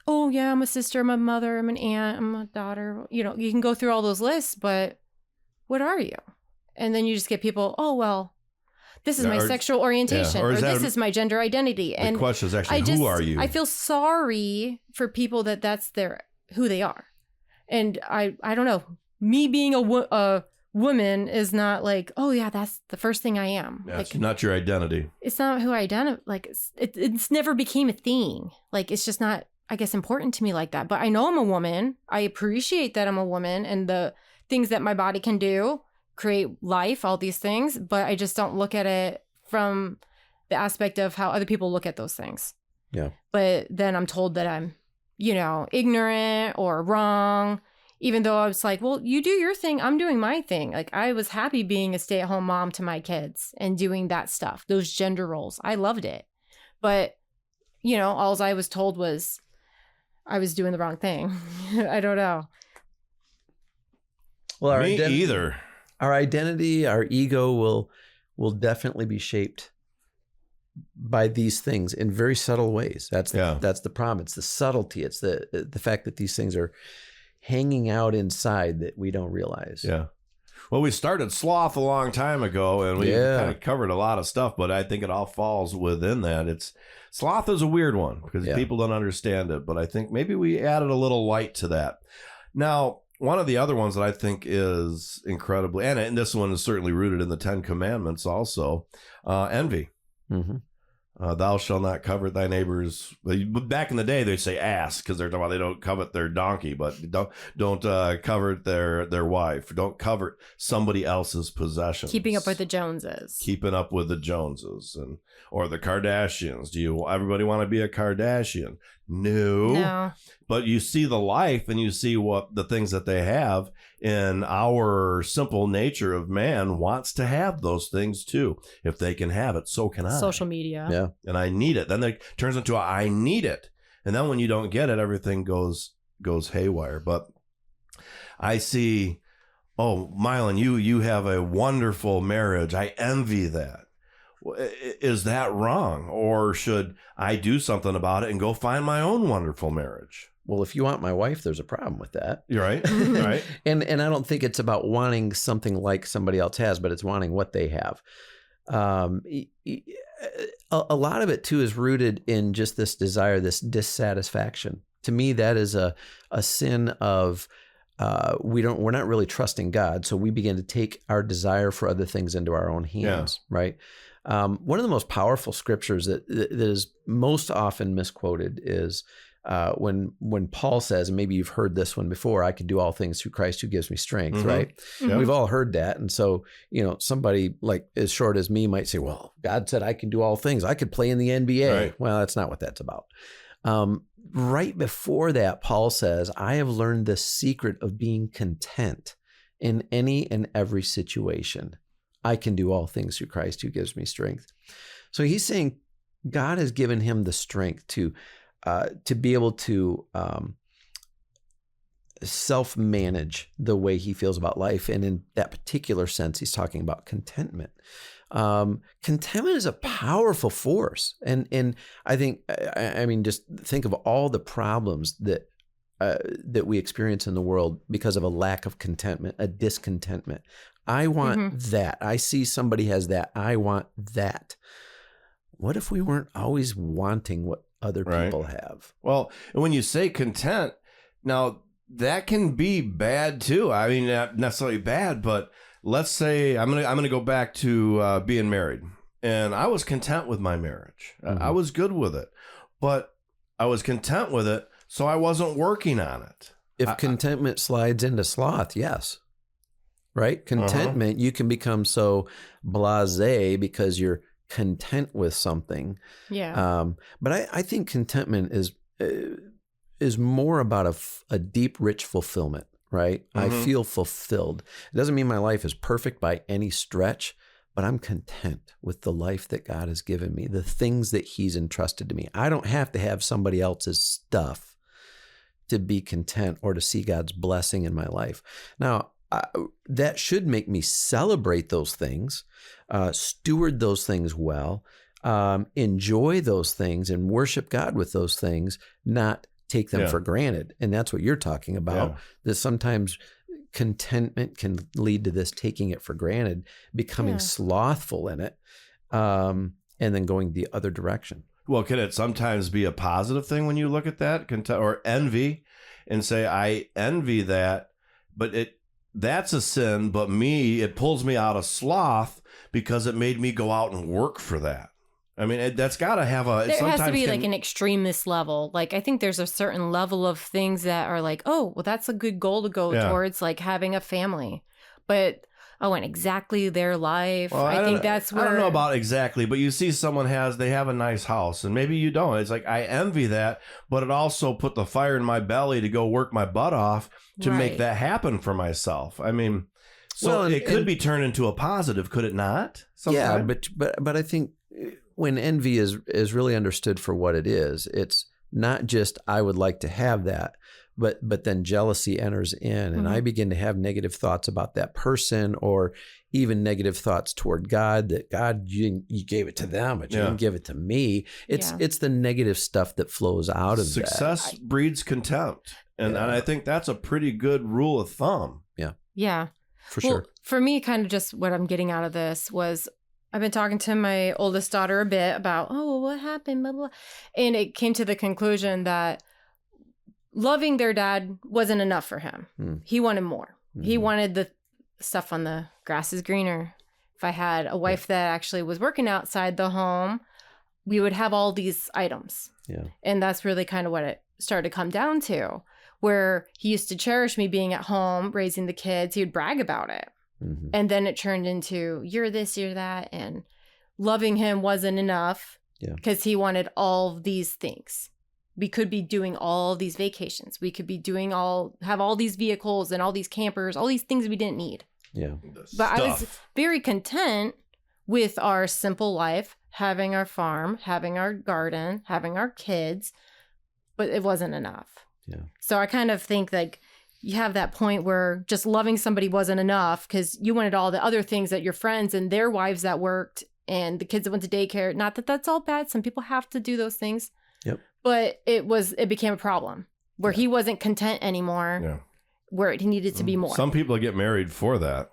oh, yeah, I'm a sister, I'm a mother, I'm an aunt, I'm a daughter. You can go through all those lists, but what are you? And then you just get people, oh, well, this is my sexual orientation, or this is my gender identity. And the question is actually, who are you? I feel sorry for people that's who they are. And I don't know, me being a woman is not like, oh yeah, that's the first thing I am. Yeah, like, it's not your identity. It's not who I identify. Like it's never became a thing. Like it's just not, I guess, important to me like that. But I know I'm a woman. I appreciate that I'm a woman and the things that my body can do, create life, all these things. But I just don't look at it from the aspect of how other people look at those things. Yeah. But then I'm told that I'm, ignorant or wrong, even though I was like, well, you do your thing. I'm doing my thing. Like I was happy being a stay-at-home mom to my kids and doing that stuff, those gender roles. I loved it. But, all I was told was I was doing the wrong thing. I don't know. Well, Me either. Our identity, our ego will definitely be shaped by these things in very subtle ways. That's the problem. It's the subtlety. It's the fact that these things are hanging out inside that we don't realize. Yeah. Well, we started sloth a long time ago, and we kind of covered a lot of stuff, but I think it all falls within that. Sloth is a weird one because people don't understand it, but I think maybe we added a little light to that. Now, one of the other ones that I think is incredibly, and this one is certainly rooted in the 10 Commandments also, envy. Mm-hmm. Thou shalt not covet thy neighbor's. Back in the day, they say ass because they're talking about they don't covet their donkey, but don't covet their wife. Don't covet somebody else's possessions. Keeping up with the Joneses. Keeping up with the Joneses or the Kardashians. Everybody want to be a Kardashian? No. But you see the life and you see what the things that they have, and our simple nature of man wants to have those things too. If they can have it, so can I. Social media. Yeah. And I need it. Then it turns into I need it. And then when you don't get it, everything goes haywire. But I see, oh, Mylan, you have a wonderful marriage. I envy that. Is that wrong? Or should I do something about it and go find my own wonderful marriage? Well, if you want my wife, there's a problem with that. You're right. Right. And I don't think it's about wanting something like somebody else has, but it's wanting what they have. A lot of it too is rooted in just this desire, this dissatisfaction. To me, that is a sin of we're not really trusting God, so we begin to take our desire for other things into our own hands, right? One of the most powerful scriptures that is most often misquoted is when Paul says, and maybe you've heard this one before, I can do all things through Christ who gives me strength, mm-hmm. right? Mm-hmm. We've all heard that. And so, somebody like as short as me might say, well, God said I can do all things. I could play in the NBA. Right. Well, that's not what that's about. Right before that, Paul says, I have learned the secret of being content in any and every situation. I can do all things through Christ who gives me strength. So he's saying God has given him the strength to be able to self-manage the way he feels about life. And in that particular sense, he's talking about contentment. Contentment is a powerful force. And I think, I mean, just think of all the problems that we experience in the world because of a lack of contentment, a discontentment. I want mm-hmm. that. I see somebody has that. I want that. What if we weren't always wanting what other people have? Well, when you say content, now that can be bad too. I mean, not necessarily bad, but let's say I'm gonna go back to being married, and I was content with my marriage. Mm-hmm. I was good with it, but I was content with it, so I wasn't working on it. If contentment slides into sloth, yes. Right? Contentment, you can become so blasé because you're content with something. Yeah. But I think contentment is more about a deep, rich fulfillment, right? Mm-hmm. I feel fulfilled. It doesn't mean my life is perfect by any stretch, but I'm content with the life that God has given me, the things that he's entrusted to me. I don't have to have somebody else's stuff to be content or to see God's blessing in my life. Now, that should make me celebrate those things, steward those things well, enjoy those things and worship God with those things, not take them for granted. And that's what you're talking about, that sometimes contentment can lead to this taking it for granted, becoming slothful in it, and then going the other direction. Well, can it sometimes be a positive thing when you look at that, or envy, and say, I envy that, but that's a sin, but it pulls me out of sloth because it made me go out and work for that. I mean, that's got to have a... There has to be like an extremist level. Like, I think there's a certain level of things that are like, oh, well, that's a good goal to go towards, like having a family. But, and exactly their life. Well, I think that's where... I don't know about exactly, but you see someone they have a nice house, and maybe you don't. It's like, I envy that, but it also put the fire in my belly to go work my butt off to make that happen for myself. I mean, so it could be turned into a positive, could it not? Sometime? Yeah, but I think when envy is really understood for what it is, it's not just I would like to have that, but then jealousy enters in, and I begin to have negative thoughts about that person, or even negative thoughts toward God, that God, you gave it to them, but you didn't give it to me. It's the negative stuff that flows out of Success breeds contempt. And I think that's a pretty good rule of thumb. Yeah. Yeah. For sure. For me, kind of just what I'm getting out of this was, I've been talking to my oldest daughter a bit about, what happened, blah, blah. And it came to the conclusion that loving their dad wasn't enough for him. He wanted more. He wanted the stuff on the grass is greener. If I had a wife that actually was working outside the home, we would have all these items. Yeah. And that's really kind of what it started to come down to, where he used to cherish me being at home, raising the kids. He would brag about it. And then it turned into, you're this, you're that. And loving him wasn't enough because he wanted all these things. We could be doing all these vacations. We could be have all these vehicles and all these campers, all these things we didn't need. Yeah. But I was very content with our simple life, having our farm, having our garden, having our kids, but it wasn't enough. Yeah. So I kind of think like, you have that point where just loving somebody wasn't enough because you wanted all the other things that your friends and their wives that worked and the kids that went to daycare. Not that that's all bad. Some people have to do those things. Yep. But it became a problem where he wasn't content anymore, where he needed to be more. Some people get married for that.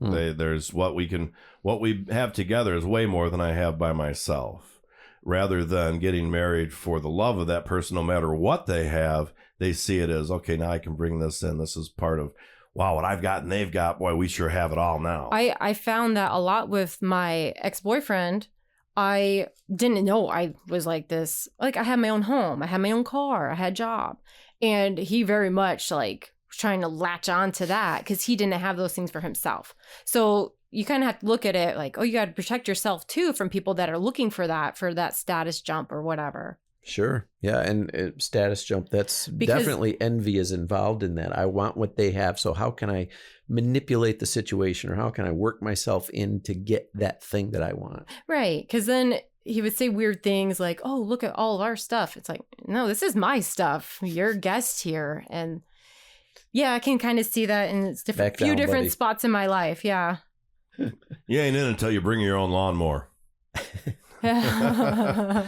There's what we have together is way more than I have by myself. Rather than getting married for the love of that person, no matter what they have, they see it as, okay, now I can bring this in. This is part of, wow, what I've got and they've got. Boy, we sure have it all now. I found that a lot with my ex-boyfriend. I didn't know I was like this. Like, I had my own home. I had my own car. I had a job. And he very much like was trying to latch on to that because he didn't have those things for himself. So you kind of have to look at it like, you got to protect yourself too from people that are looking for that status jump or whatever. Sure. Yeah. And status jump, definitely envy is involved in that. I want what they have. So how can I manipulate the situation, or how can I work myself in to get that thing that I want? Right. Because then he would say weird things like, oh, look at all of our stuff. It's like, no, this is my stuff. You're a guest here. And yeah, I can kind of see that in few different spots in my life. Yeah. You ain't in until you bring your own lawnmower. Well,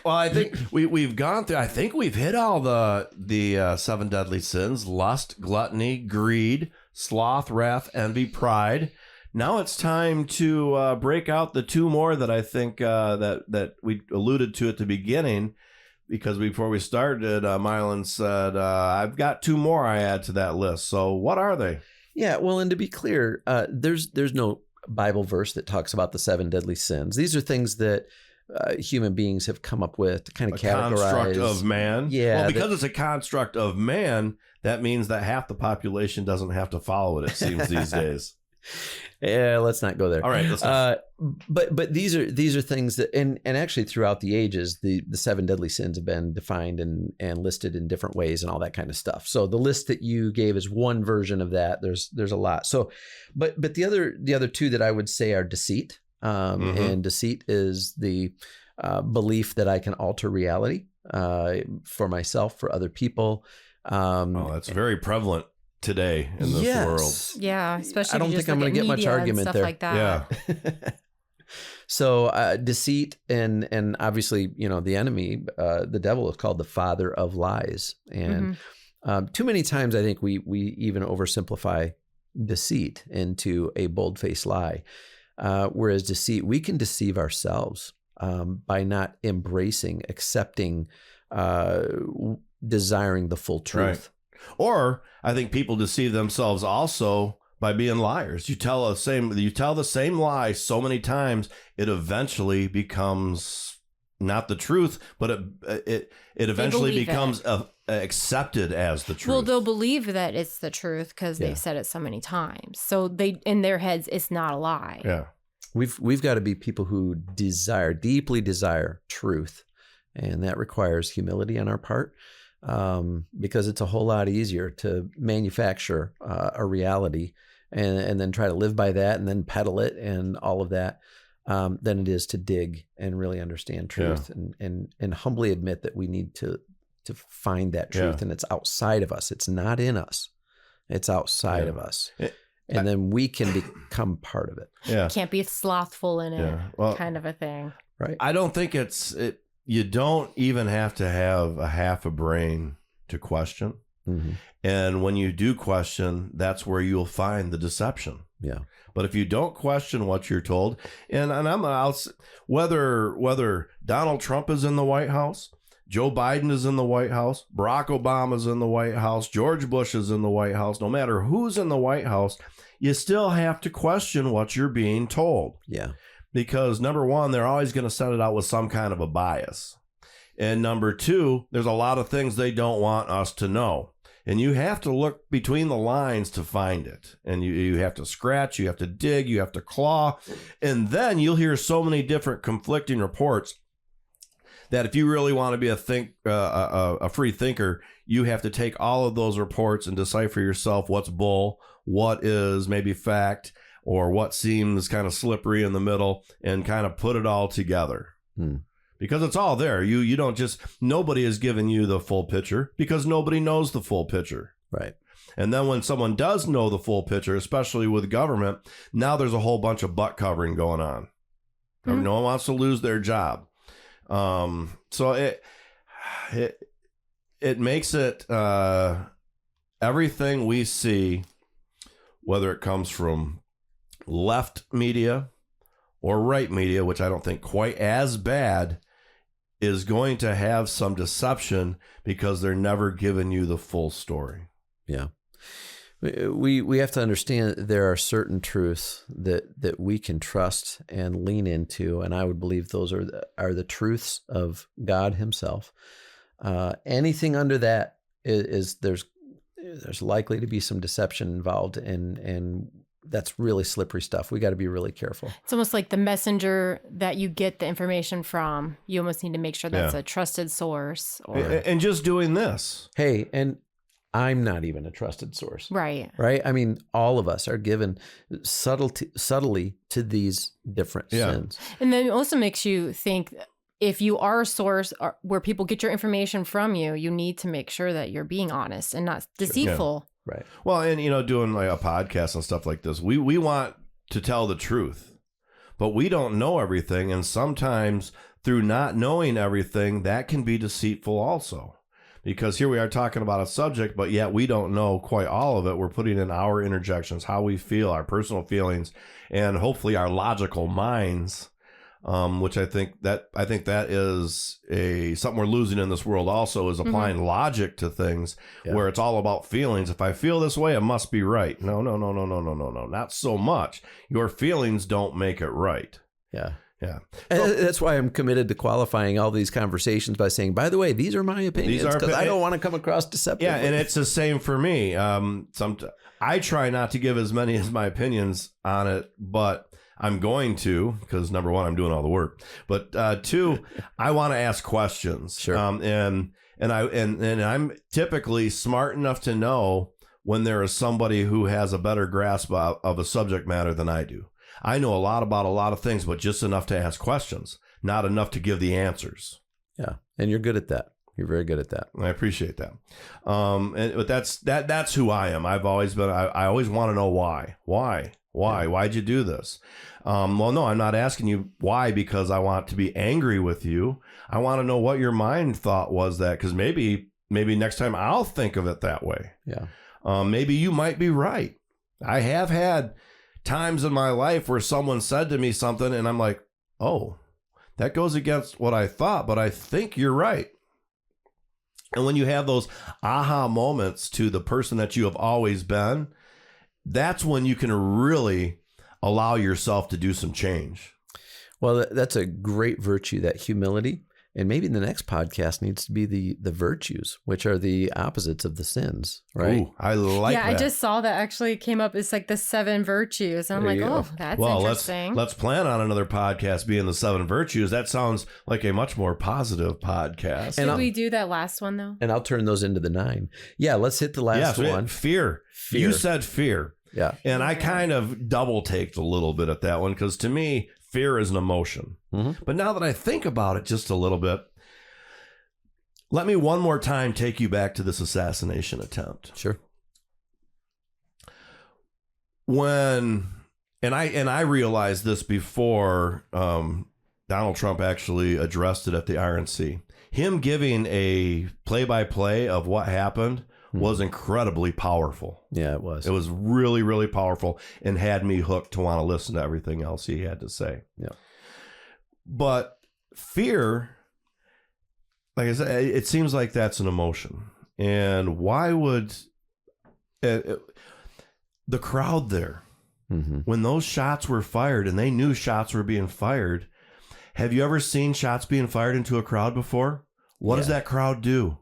I think we've gone through. I think we've hit all the 7 deadly sins: lust, gluttony, greed, sloth, wrath, envy, pride. Now it's time to break out the 2 more that I think that we alluded to at the beginning. Because before we started, Mylan said, "I've got 2 more I add to that list." So what are they? Yeah, well, and to be clear, there's no Bible verse that talks about the 7 deadly sins. These are things that human beings have come up with to kind of categorize. Construct of man. Yeah. Well, because it's a construct of man, that means that half the population doesn't have to follow it, it seems these days. Yeah, let's not go there. All right. But these are things that, and actually throughout the ages, the 7 deadly sins have been defined and listed in different ways and all that kind of stuff. So the list that you gave is one version of that. There's a lot. So, but the other 2 that I would say are deceit. And deceit is the belief that I can alter reality for myself, for other people. That's very prevalent today in this world. Yeah, especially I don't think I'm going to get much argument there. Like that. Yeah. So deceit and obviously, the enemy, the devil is called the father of lies. And Too many times, I think we even oversimplify deceit into a bold-faced lie. Whereas deceit, we can deceive ourselves by not embracing, accepting, desiring the full truth. Right. Or I think people deceive themselves also by being liars. You tell the same lie so many times, it eventually becomes not the truth, but it eventually becomes accepted as the truth. Well, they'll believe that it's the truth because Yeah. they've said it so many times. So they, in their heads, it's not a lie. Yeah. We've got to be people who deeply desire truth, and that requires humility on our part, because it's a whole lot easier to manufacture a reality and then try to live by that and then peddle it and all of that, than it is to dig and really understand truth and humbly admit that we need to find that truth, and it's outside of us. It's not in us. It's outside of us. And then we can become part of it. Yeah. Can't be slothful in it, Well, kind of a thing. Right. I don't think you don't even have to have a half a brain to question. Mm-hmm. And when you do question, that's where you'll find the deception. Yeah. But if you don't question what you're told, whether Donald Trump is in the White House, Joe Biden is in the White House, Barack Obama is in the White House, George Bush is in the White House, no matter who's in the White House, you still have to question what you're being told. Yeah. Because number one, they're always going to set it out with some kind of a bias. And number two, there's a lot of things they don't want us to know. And you have to look between the lines to find it. And you have to scratch, you have to dig, you have to claw. And then you'll hear so many different conflicting reports that if you really want to be a free thinker, you have to take all of those reports and decipher yourself what's bull, what is maybe fact, or what seems kind of slippery in the middle, and kind of put it all together. Because it's all there. You don't nobody has given you the full picture because nobody knows the full picture. Right. And then when someone does know the full picture, especially with government, now there's a whole bunch of butt covering going on. No one wants to lose their job. So it makes it everything we see, whether it comes from left media or right media, which I don't think quite as bad, is going to have some deception because they're never giving you the full story. Yeah. We have to understand that there are certain truths that we can trust and lean into, and I would believe those are the truths of God Himself. Anything under that is there's likely to be some deception involved, and that's really slippery stuff. We got to be really careful. It's almost like the messenger that you get the information from. You almost need to make sure that's a trusted source. And just doing this. Hey, and I'm not even a trusted source. Right. Right? I mean, all of us are given subtly to these different sins. And then it also makes you think, if you are a source where people get your information from you, you need to make sure that you're being honest and not deceitful. Right. Well, and doing like a podcast and stuff like this, we want to tell the truth, but we don't know everything. And sometimes through not knowing everything, that can be deceitful also. Because here we are talking about a subject, but yet we don't know quite all of it. We're putting in our interjections, how we feel, our personal feelings, and hopefully our logical minds, which I think that is something we're losing in this world also, is applying logic to things where it's all about feelings. If I feel this way, it must be right. No, not so much. Your feelings don't make it right. Yeah. Yeah. So, that's why I'm committed to qualifying all these conversations by saying, by the way, these are my opinions, because I don't want to come across deceptive. Yeah, and it's the same for me. I try not to give as many as my opinions on it, but I'm going to, because number one, I'm doing all the work, but two, I want to ask questions. Sure. And I'm typically smart enough to know when there is somebody who has a better grasp of a subject matter than I do. I know a lot about a lot of things, but just enough to ask questions, not enough to give the answers. Yeah, and you're good at that. You're very good at that. I appreciate that. But that's who I am. I've always been. I always want to know why. Why'd you do this? Well, no, I'm not asking you why because I want to be angry with you. I want to know what your mind thought was that, because maybe maybe next time I'll think of it that way. Yeah. Maybe you might be right. I have had times in my life where someone said to me something and I'm like, oh, that goes against what I thought, but I think you're right. And when you have those aha moments to the person that you have always been, that's when you can really allow yourself to do some change. Well, that's a great virtue, that humility. And maybe the next podcast needs to be the virtues, which are the opposites of the sins, right? Ooh, I like that. I just saw that actually came up. It's like the 7 virtues. And I'm There like, you go. oh, that's Well, interesting. let's plan on another podcast being the 7 virtues. That sounds like a much more positive podcast. Did we do that last one though? And I'll turn those into the 9. Yeah, let's hit the last one. Fear. You said fear. Yeah. And I kind of double taked a little bit at that one because to me, fear is an emotion. Mm-hmm. But now that I think about it just a little bit, let me one more time take you back to this assassination attempt. Sure. And I realized this before Donald Trump actually addressed it at the RNC. Him giving a play-by-play of what happened was incredibly powerful. Yeah, it was. It was really, really powerful and had me hooked to want to listen to everything else he had to say. Yeah. But fear, like I said, it seems like that's an emotion. And why would the crowd there, when those shots were fired and they knew shots were being fired, have you ever seen shots being fired into a crowd before? What does that crowd do?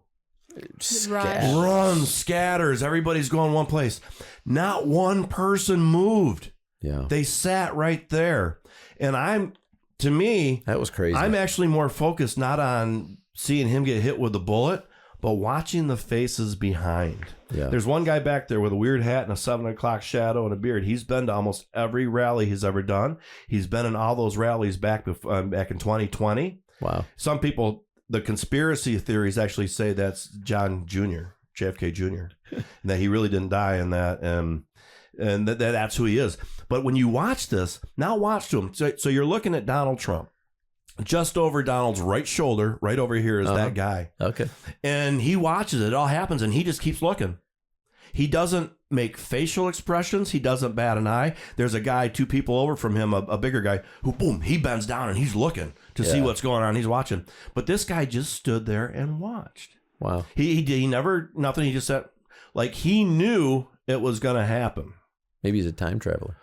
Runs, scatters. Everybody's going one place. Not one person moved. Yeah. They sat right there. And to me, that was crazy. I'm actually more focused not on seeing him get hit with a bullet, but watching the faces behind. Yeah. There's one guy back there with a weird hat and a 7 o'clock shadow and a beard. He's been to almost every rally he's ever done. He's been in all those rallies back in 2020. Wow. Some people, the conspiracy theories actually say that's John Jr., JFK Jr., and that he really didn't die in that, and that's who he is. But when you watch this, now watch to him. So you're looking at Donald Trump. Just over Donald's right shoulder, right over here is that guy. Okay. And he watches it. It all happens, and he just keeps looking. He doesn't make facial expressions. He doesn't bat an eye. There's a guy 2 people over from him, a bigger guy, who, boom, he bends down and he's looking to see what's going on. He's watching. But this guy just stood there and watched. Wow. He never, nothing. He just said, like, he knew it was going to happen. Maybe he's a time traveler.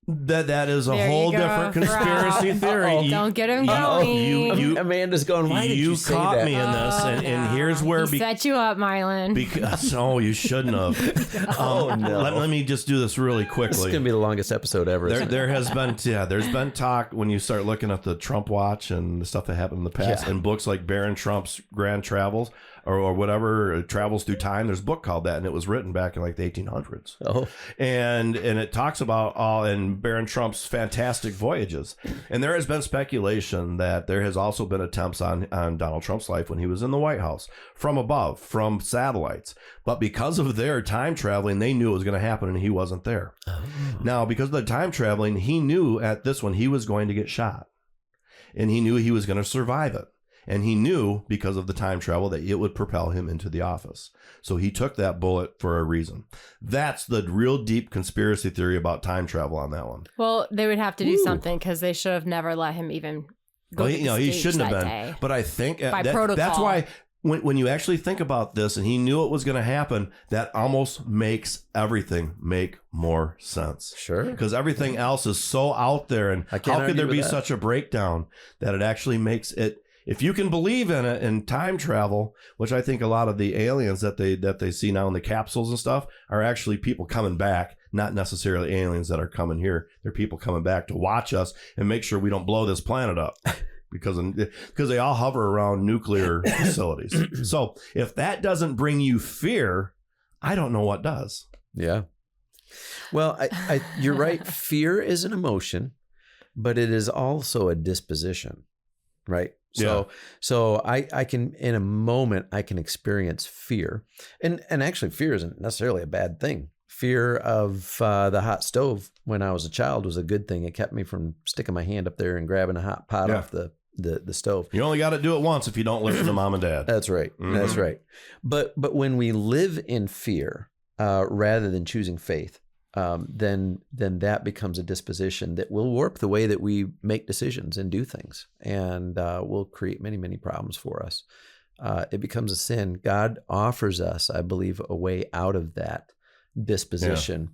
That is a There whole you go, different conspiracy theory. Don't get him going. You Amanda's going, why did you say caught that? me in this, and here's where He set you up, Mylan. because you shouldn't have. Oh no! Let me just do this really quickly. This is gonna be the longest episode ever. There has been there's been talk when you start looking at the Trump Watch and the stuff that happened in the past, and books like Baron Trump's Grand Travels or whatever, Travels Through Time. There's a book called that, and it was written back in like the 1800s. Oh, and it talks about and Baron Trump's fantastic voyages. And there has been speculation that there has also been attempts on Donald Trump's life when he was in the White House from above, from satellites. But because of their time traveling, they knew it was going to happen, and he wasn't there. Oh. Now, because of the time traveling, he knew at this one he was going to get shot, and he knew he was going to survive it. And he knew because of the time travel that it would propel him into the office. So he took that bullet for a reason. That's the real deep conspiracy theory about time travel on that one. Well, they would have to do something because they should have never let him even go to the he stage shouldn't have that been. day. But I think By protocol. that's why when you actually think about this and he knew it was going to happen, that almost makes everything make more sense. sure. Because everything else is so out there. And I can't how could there argue be with that. such a breakdown that it actually makes it? If you can believe in it, in time travel, which I think a lot of the aliens that they see now in the capsules and stuff are actually people coming back, not necessarily aliens that are coming here. They're people coming back to watch us and make sure we don't blow this planet up because they all hover around nuclear facilities. So if that doesn't bring you fear, I don't know what does. Yeah. Well, you're right. Fear is an emotion, but it is also a disposition, right? So I can, in a moment, I can experience fear. And actually fear isn't necessarily a bad thing. Fear of the hot stove when I was a child was a good thing. It kept me from sticking my hand up there and grabbing a hot pot off the the stove. You only got to do it once if you don't listen to mom and dad. That's right. That's right. But when we live in fear rather than choosing faith, then that becomes a disposition that will warp the way that we make decisions and do things, and will create many, many problems for us. It becomes a sin. God offers us, I believe, a way out of that disposition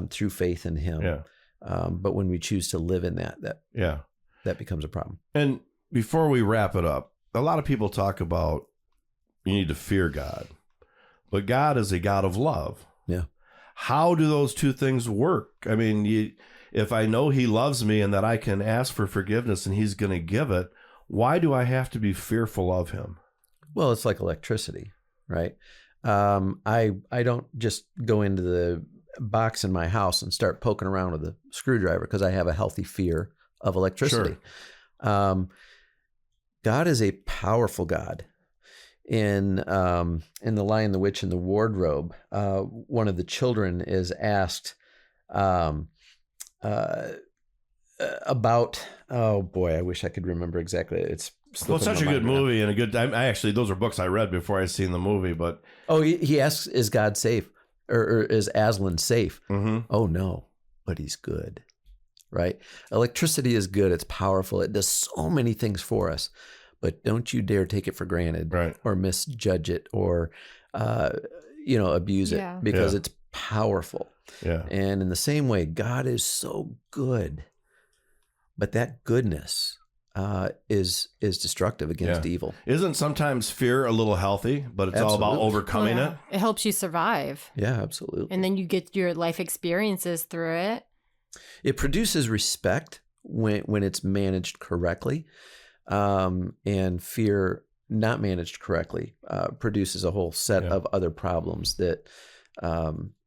through faith in Him. Yeah. But when we choose to live in that becomes a problem. And before we wrap it up, a lot of people talk about you need to fear God, but God is a God of love. Yeah. How do those two things work? I mean, if I know He loves me and that I can ask for forgiveness and He's going to give it, why do I have to be fearful of Him? Well, it's like electricity, right? I don't just go into the box in my house and start poking around with a screwdriver because I have a healthy fear of electricity. Sure. God is a powerful God. In The Lion, the Witch, and the Wardrobe, one of the children is asked about, oh boy, I wish I could remember exactly. It's such a good movie and a good time. Those are books I read before I seen the movie, but he asks, is God safe, or is Aslan safe? Mm-hmm. Oh no, but he's good, right? Electricity is good. It's powerful. It does so many things for us, but don't you dare take it for granted, right, or misjudge it, or abuse it, because it's powerful. Yeah. And in the same way, God is so good, but that goodness is destructive against evil. Isn't sometimes fear a little healthy, but it's all about overcoming it? It helps you survive. Yeah, absolutely. And then you get your life experiences through it. It produces respect when it's managed correctly, and fear not managed correctly produces a whole set of other problems that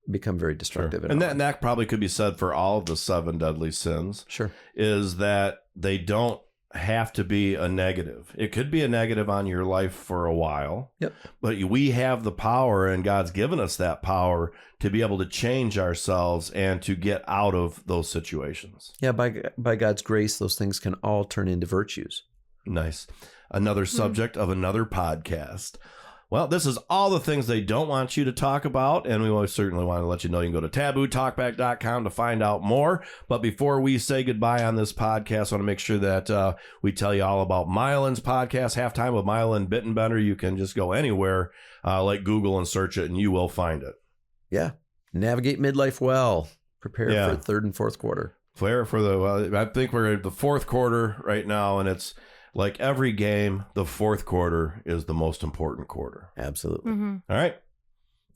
become very destructive. Sure. And that probably could be said for all of the 7 deadly sins. Sure. Is that they don't have to be a negative. It could be a negative on your life for a while. Yep. But we have the power, and God's given us that power to be able to change ourselves and to get out of those situations. Yeah, by God's grace, those things can all turn into virtues. Nice. Another subject of another podcast. Well, this is all the things they don't want you to talk about, and we certainly want to let you know you can go to tabootalkback.com to find out more. But before we say goodbye on this podcast, I want to make sure that we tell you all about Mylan's podcast, Halftime with Mylan Bittenbender. You can just go anywhere like Google and search it, and you will find it. Yeah. Navigate midlife well. Prepare for the third and fourth quarter. I think we're at the fourth quarter right now, and it's like every game, the fourth quarter is the most important quarter. Absolutely. Mm-hmm. All right.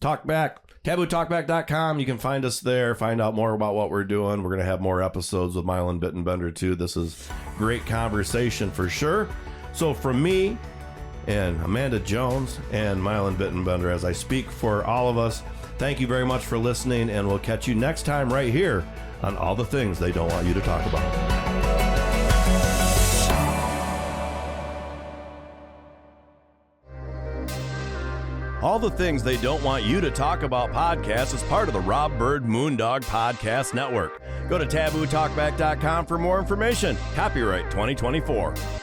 Talkback. TabooTalkback.com. You can find us there. Find out more about what we're doing. We're going to have more episodes with Mylan Bittenbender, too. This is great conversation for sure. So from me and Amanda Jones and Mylan Bittenbender, as I speak for all of us, thank you very much for listening, and we'll catch you next time right here on All the Things They Don't Want You to Talk About. All the Things They Don't Want You to Talk About podcast is part of the Rob Byrd Moondog Podcast Network. Go to tabootalkback.com for more information. Copyright 2024.